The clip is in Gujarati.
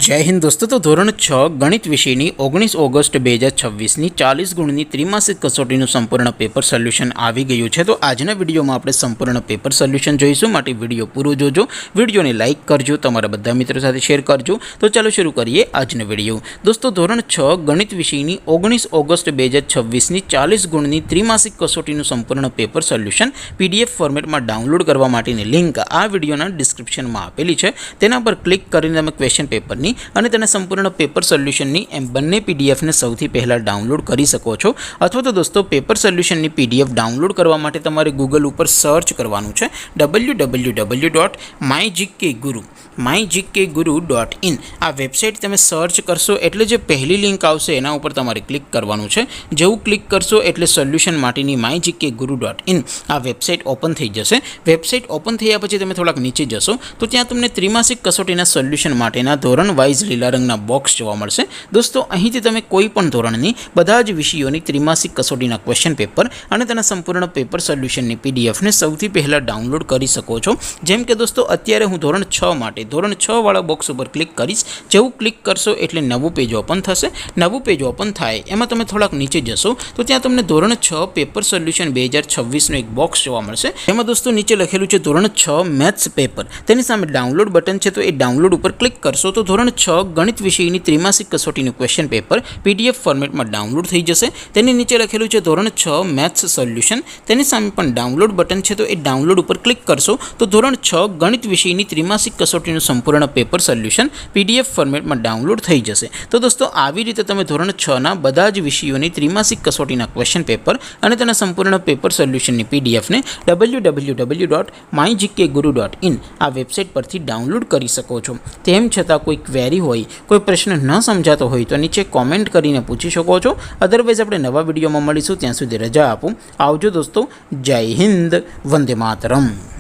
जय हिंद दोस्तों। तो धोरण 6 गणित विषयની 19 ઓગસ્ટ 2026ની 40 ગુણની ત્રિમાસિક કસોટીનું સંપૂર્ણ પેપર સોલ્યુશન આવી ગયું છે। તો આજના વિડીયોમાં આપણે સંપૂર્ણ પેપર સોલ્યુશન જોઈશું, માટે વિડીયો પૂરો જોજો, વિડીયોને લાઇક કરજો, તમારા બધા મિત્રો સાથે શેર કરજો। તો ચાલો શરૂ કરીએ આજનો વિડીયો। દોસ્તો ધોરણ 6 ગણિત વિષયની 19 ઓગસ્ટ 2026ની 40 ગુણની ત્રિમાસિક કસોટીનું સંપૂર્ણ પેપર સોલ્યુશન PDF ફોર્મેટમાં ડાઉનલોડ કરવા માટેની લિંક આ વિડીયોના ડિસ્ક્રિપ્શનમાં આપેલી છે। તેના પર ક્લિક કરીને તમે ક્વેશ્ચન પેપરની અને તેના સંપૂર્ણ પેપર સોલ્યુશનની એમ બંને પીડીએફને સૌથી પહેલાં ડાઉનલોડ કરી શકો છો। અથવા તો દોસ્તો પેપર સોલ્યુશનની પીડીએફ ડાઉનલોડ કરવા માટે તમારે ગૂગલ ઉપર સર્ચ કરવાનું છે www.mygkguru.in। આ વેબસાઇટ તમે સર્ચ કરશો એટલે જે પહેલી લિંક આવશે એના ઉપર તમારે ક્લિક કરવાનું છે। જેવું ક્લિક કરશો એટલે સોલ્યુશન માટેની mygkguru.in આ વેબસાઇટ ઓપન થઈ જશે। વેબસાઇટ ઓપન થયા પછી તમે થોડાક નીચે જશો તો ત્યાં તમને ત્રિમાસિક કસોટીના સોલ્યુશન માટેના ધોરણ વાઇઝ લીલા રંગના બોક્સ જોવા મળશે। દોસ્તો અહીંથી તમે કોઈ પણ ધોરણની બધા જ વિષયોની ત્રિમાસિક કસોટીના ક્વેશ્ચન પેપર અને તેના સંપૂર્ણ પેપર સોલ્યુશનની પીડીએફને સૌથી પહેલાં ડાઉનલોડ કરી શકો છો। જેમ કે દોસ્તો અત્યારે હું ધોરણ 6 માટે ધોરણ 6 વાળા બોક્સ ઉપર ક્લિક કરીશ। જેવું ક્લિક કરશો એટલે નવું પેજ ઓપન થશે। નવું પેજ ઓપન થાય એમાં તમે થોડાક નીચે જશો તો ત્યાં તમને ધોરણ 6 પેપર સોલ્યુશન 2026નું એક બોક્સ જોવા મળશે। એમાં દોસ્તો નીચે લખેલું છે ધોરણ 6 મેથ્સ પેપર, તેની સામે ડાઉનલોડ બટન છે, તો એ ડાઉનલોડ ઉપર ક્લિક કરશો તો ધોરણ 6 ગણિત વિષયની ત્રિમાસિક કસોટીનું ક્વેશ્ચન પેપર PDF ફોર્મેટમાં ડાઉનલોડ થઈ જશે। તેની નીચે લખેલું છે ધોરણ 6 મેથ્સ સોલ્યુશન, તેની સામે પણ ડાઉનલોડ બટન છે, તો એ ડાઉનલોડ ઉપર ક્લિક કરશો તો ધોરણ 6 ગણિત વિષયની ત્રિમાસિક કસોટીનું સંપૂર્ણ પેપર સોલ્યુશન PDF ફોર્મેટમાં ડાઉનલોડ થઈ જશે। તો દોસ્તો આવી રીતે તમે ધોરણ 6ના બધા જ વિષયોની ત્રિમાસિક કસોટીના ક્વેશ્ચન પેપર અને તેના સંપૂર્ણ પેપર સોલ્યુશનની પીડીએફને www.mygkguru.in આ વેબસાઇટ પરથી ડાઉનલોડ કરી શકો છો। તેમ છતાં કોઈ ક્વેરી હોય, કોઈ પ્રશ્ન ન સમજાતો હોય તો નીચે કોમેન્ટ કરીને પૂછી શકો છો। અધરવાઇઝ આપણે નવા વિડીયોમાં મળીશું, ત્યાં સુધી રજા આપો। આવજો દોસ્તો, જય હિન્દ, વંદે માતરમ।